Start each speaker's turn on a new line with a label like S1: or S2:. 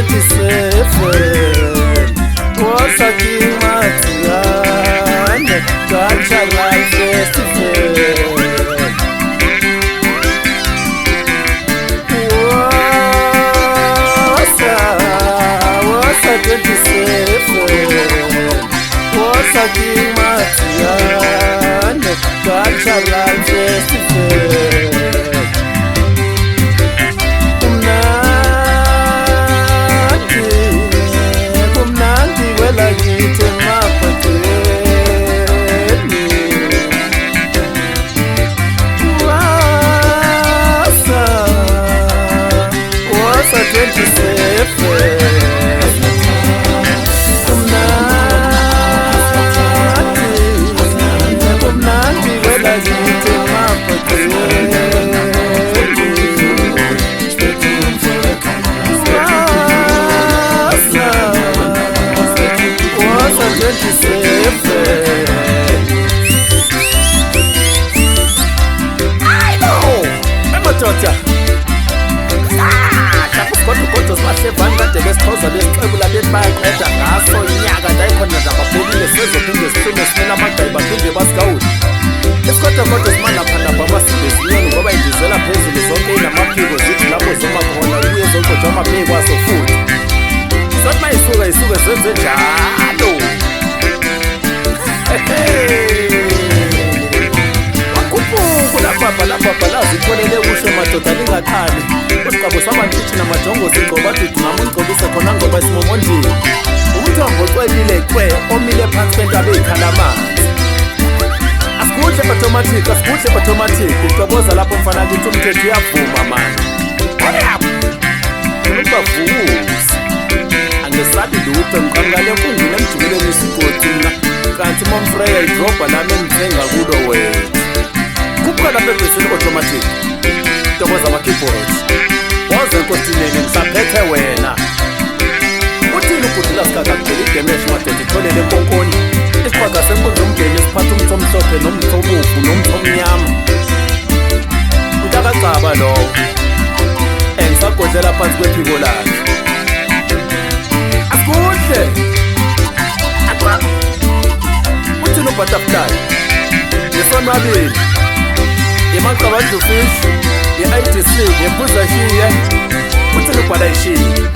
S1: 27 was a Kimatian Cultural Festival. Was a 27 was a Kimatian Cultural Festival. Automatic itoboza lapho mfana kithi umthetho uyavuma manje. Ubavuza angesabi lutho ngiqhankale enkundleni emjubeleni isigodi mina kanti momfreya idrobha lami engithenga kulo wena. Kupha lapha ebhesini automatic itoboza ama-keyboard woze enkosineni ngisaphethe wena. Uthini ukudlula sikakakuphela igemeshi madoda itholele enkonkoni isiqhaga senkundla umngeni siphatha umtho omhlophe nomtho obomvu nomtho omnyama. Utakacaba lowo engisagodlela phansi kwephiko lakhe. Akuhle uthini ubutterfly yesonwabile imaqabadlufish ye-IDC yembuza shiye uthini ubhala ishiye.